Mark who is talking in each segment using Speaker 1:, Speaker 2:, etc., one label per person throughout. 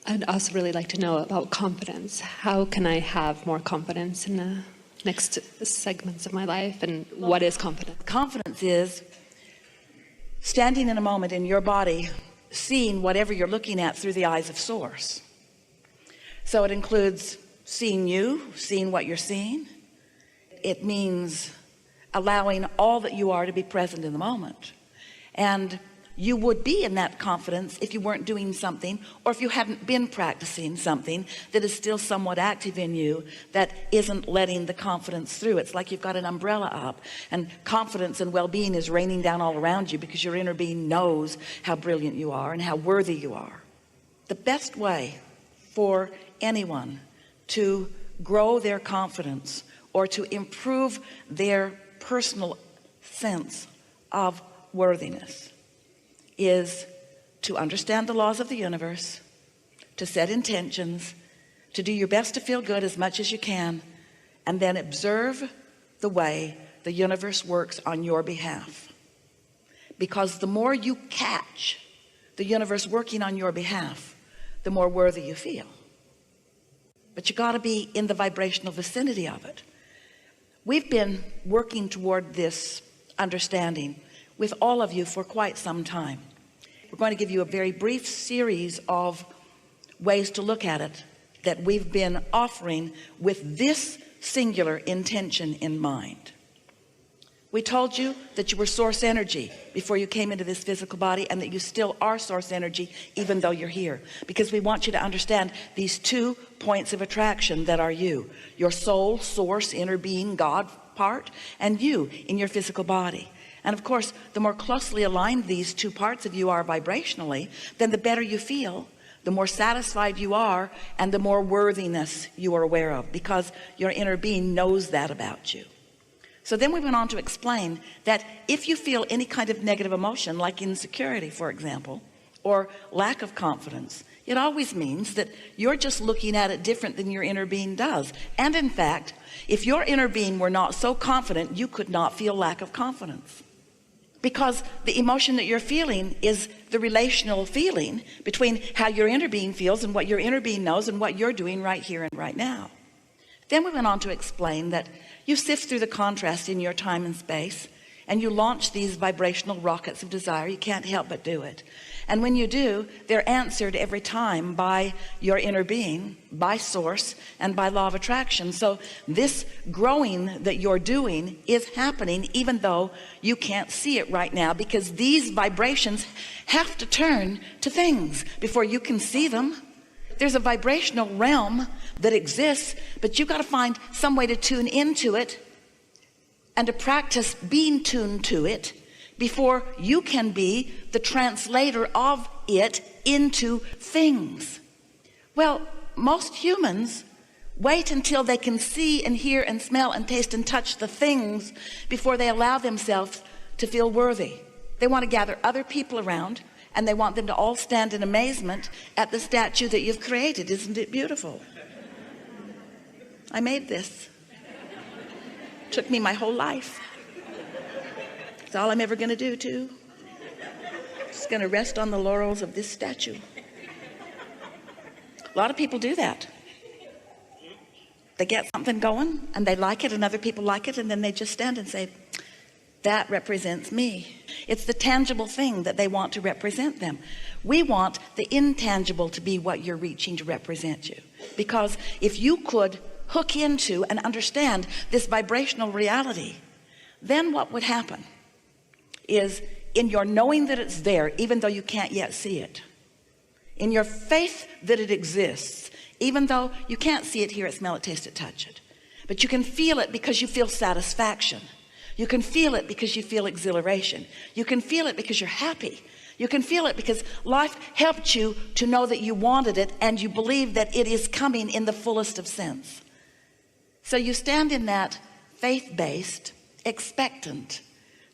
Speaker 1: I'd also really like to know about confidence. How can I have more confidence in the next segments of my life, and what is confidence?
Speaker 2: Confidence is standing in a moment in your body, seeing whatever you're looking at through the eyes of Source. So it includes seeing you, seeing what you're seeing. It means allowing all that you are to be present in the moment. And you would be in that confidence if you weren't doing something, or if you hadn't been practicing something that is still somewhat active in you that isn't letting the confidence through. It's like you've got an umbrella up, and confidence and well-being is raining down all around you because your inner being knows how brilliant you are and how worthy you are. The best way for anyone to grow their confidence or to improve their personal sense of worthiness is to understand the laws of the universe, to set intentions, to do your best to feel good as much as you can, and then observe the way the universe works on your behalf. Because the more you catch the universe working on your behalf, the more worthy you feel. But you got to be in the vibrational vicinity of it. We've been working toward this understanding with all of you for quite some time. We're going to give you a very brief series of ways to look at it that we've been offering with this singular intention in mind. We told you that you were source energy before you came into this physical body, and that you still are source energy even though you're here, because we want you to understand these 2 points of attraction that are you: your soul, source, inner being, God part, and you in your physical body. And of course, the more closely aligned these 2 parts of you are vibrationally, then the better you feel, the more satisfied you are, and the more worthiness you are aware of, because your inner being knows that about you. So then we went on to explain that if you feel any kind of negative emotion, like insecurity, for example, or lack of confidence, it always means that you're just looking at it different than your inner being does. And in fact, if your inner being were not so confident, you could not feel lack of confidence. Because the emotion that you're feeling is the relational feeling between how your inner being feels and what your inner being knows and what you're doing right here and right now. Then we went on to explain that you sift through the contrast in your time and space, and you launch these vibrational rockets of desire. You can't help but do it. And when you do, they're answered every time by your inner being, by Source, and by law of attraction. So this growing that you're doing is happening even though you can't see it right now, because these vibrations have to turn to things before you can see them. There's a vibrational realm that exists, but you've got to find some way to tune into it and to practice being tuned to it before you can be the translator of it into things. Well, most humans wait until they can see and hear and smell and taste and touch the things before they allow themselves to feel worthy. They want to gather other people around, and they want them to all stand in amazement at the statue that you've created. Isn't it beautiful? I made this. Took me my whole life. It's all I'm ever going to do too. Just going to rest on the laurels of this statue. A lot of people do that. They get something going and they like it, and other people like it, and then they just stand and say, that represents me. It's the tangible thing that they want to represent them. We want the intangible to be what you're reaching to represent you. Because if you could hook into and understand this vibrational reality, then what would happen is, in your knowing that it's there, even though you can't yet see it, in your faith that it exists, even though you can't see it, hear it, smell it, taste it, touch it, but you can feel it because you feel satisfaction. You can feel it because you feel exhilaration. You can feel it because you're happy. You can feel it because life helped you to know that you wanted it, and you believe that it is coming in the fullest of sense. So you stand in that faith-based, expectant,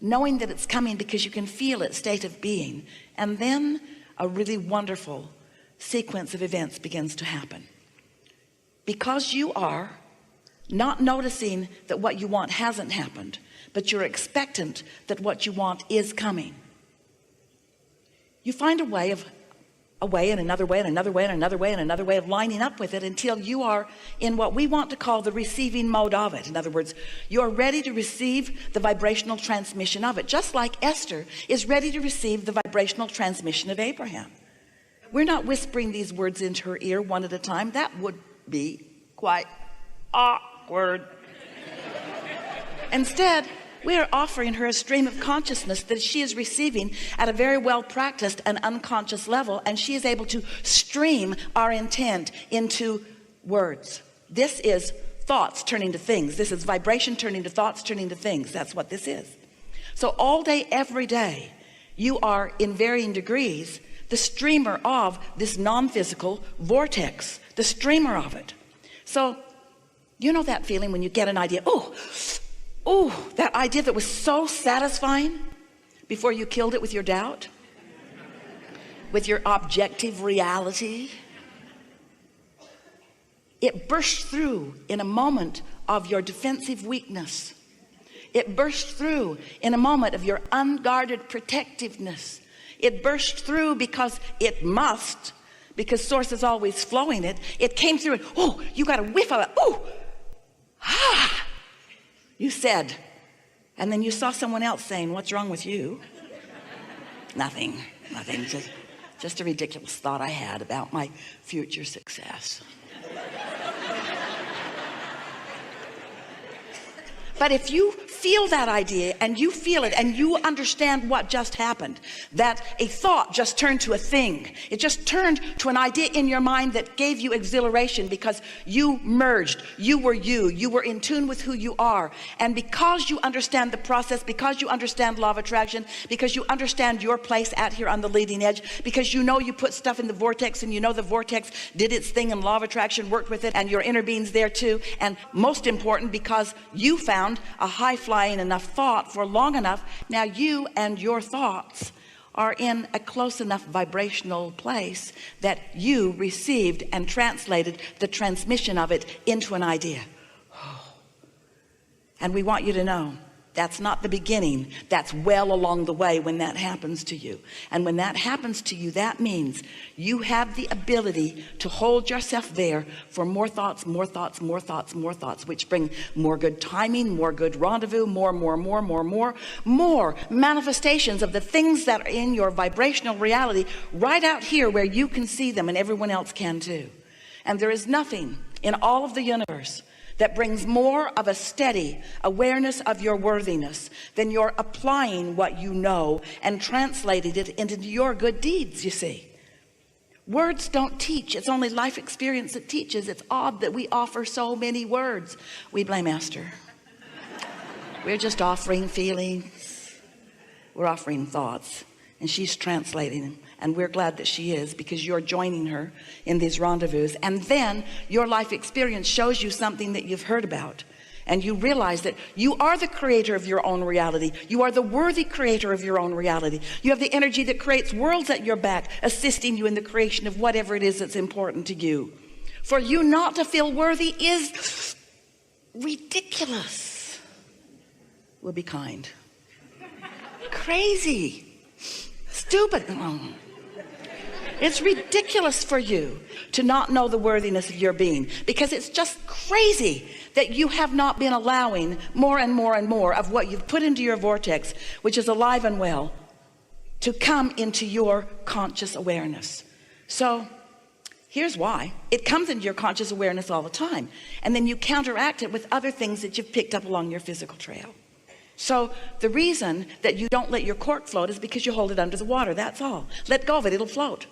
Speaker 2: knowing that it's coming because you can feel it state of being. And then a really wonderful sequence of events begins to happen. Because you are not noticing that what you want hasn't happened, but you're expectant that what you want is coming, you find a way of a way and another way and another way and another way and another way of lining up with it until you are in what we want to call the receiving mode of it. In other words, you're ready to receive the vibrational transmission of it, just like Esther is ready to receive the vibrational transmission of Abraham. We're not whispering these words into her ear one at a time. That would be quite awkward. Instead, we are offering her a stream of consciousness that she is receiving at a very well practiced and unconscious level, and she is able to stream our intent into words. This is thoughts turning to things. This is vibration turning to thoughts, turning to things. That's what this is. So all day, every day, you are in varying degrees the streamer of this non-physical vortex, the streamer of it. So you know that feeling when you get an idea, oh, that idea that was so satisfying before you killed it with your doubt, with your objective reality. It burst through in a moment of your defensive weakness. It burst through in a moment of your unguarded protectiveness. It burst through because it must, because source is always flowing it. It came through and, oh, you got a whiff of it. Oh, you said, and then you saw someone else saying, what's wrong with you? Nothing, just a ridiculous thought I had about my future success. But if you feel that idea and you feel it and you understand what just happened, that a thought just turned to a thing. It just turned to an idea in your mind that gave you exhilaration because you merged. You were you. You were in tune with who you are. And because you understand the process, because you understand law of attraction, because you understand your place out here on the leading edge, because you know you put stuff in the vortex and you know the vortex did its thing and law of attraction worked with it and your inner being's there too. And most important, because you found a high-flying enough thought for long enough, now you and your thoughts are in a close enough vibrational place that you received and translated the transmission of it into an idea. And we want you to know that's not the beginning. That's well along the way when that happens to you. And when that happens to you, that means you have the ability to hold yourself there for more thoughts, more thoughts, more thoughts, more thoughts, which bring more good timing, more good rendezvous, more manifestations of the things that are in your vibrational reality right out here where you can see them and everyone else can too. And there is nothing in all of the universe that brings more of a steady awareness of your worthiness than you're applying what you know and translating it into your good deeds. You see, words don't teach. It's only life experience that teaches. It's odd that we offer so many words. We blame Esther. We're just offering feelings. We're offering thoughts, and she's translating them. And we're glad that she is, because you're joining her in these rendezvous. And then your life experience shows you something that you've heard about. And you realize that you are the creator of your own reality. You are the worthy creator of your own reality. You have the energy that creates worlds at your back, assisting you in the creation of whatever it is that's important to you. For you not to feel worthy is ridiculous. We'll be kind. Crazy. Stupid. It's ridiculous for you to not know the worthiness of your being, because it's just crazy that you have not been allowing more and more and more of what you've put into your vortex, which is alive and well, to come into your conscious awareness. So here's why. It comes into your conscious awareness all the time, and then you counteract it with other things that you've picked up along your physical trail. So the reason that you don't let your cork float is because you hold it under the water. That's all. Let go of it, it'll float.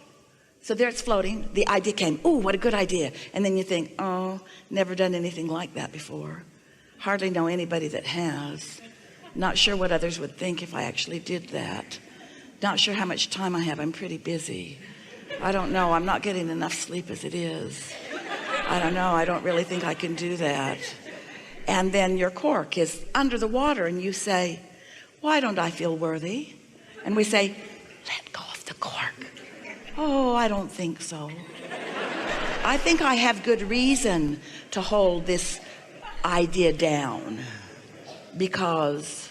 Speaker 2: So there it's floating. The idea came, oh, what a good idea. And then you think, oh, never done anything like that before. Hardly know anybody that has. Not sure what others would think if I actually did that. Not sure how much time I have. I'm pretty busy. I don't know. I'm not getting enough sleep as it is. I don't know. I don't really think I can do that. And then your cork is under the water and you say, why don't I feel worthy? And we say, let go of the cork. Oh, I don't think so. I think I have good reason to hold this idea down, because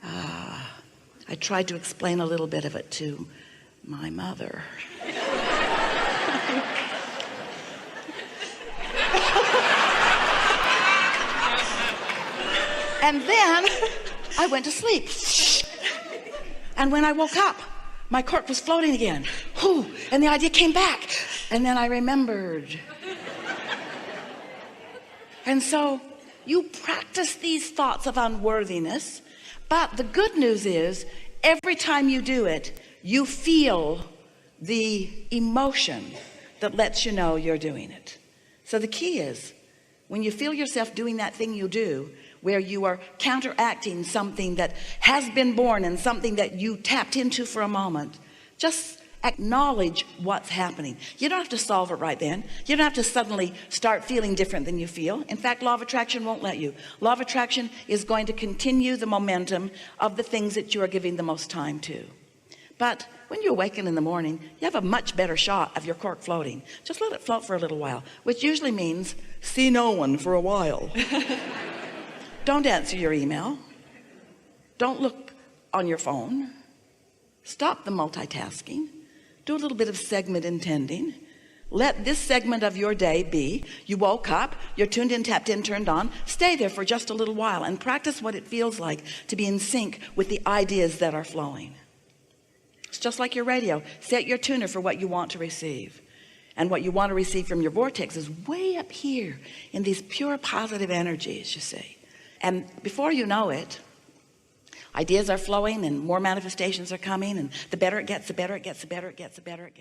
Speaker 2: I tried to explain a little bit of it to my mother. And then I went to sleep. And when I woke up, my cork was floating again. Whew, and the idea came back. And then I remembered. And so you practice these thoughts of unworthiness, but the good news is every time you do it, you feel the emotion that lets you know you're doing it. So the key is, when you feel yourself doing that thing you do, where you are counteracting something that has been born and something that you tapped into for a moment, just acknowledge what's happening. You don't have to solve it right then. You don't have to suddenly start feeling different than you feel. In fact, law of attraction won't let you. Law of attraction is going to continue the momentum of the things that you are giving the most time to. But when you awaken in the morning, you have a much better shot of your cork floating. Just let it float for a little while, which usually means see no one for a while. Don't answer your email. Don't look on your phone. Stop the multitasking. Do a little bit of segment intending. Let this segment of your day be, you woke up, you're tuned in, tapped in, turned on. Stay there for just a little while and practice what it feels like to be in sync with the ideas that are flowing. It's just like your radio. Set your tuner for what you want to receive. And what you want to receive from your vortex is way up here in these pure positive energies, you see. And before you know it, ideas are flowing and more manifestations are coming, and the better it gets, the better it gets, the better it gets, the better it gets.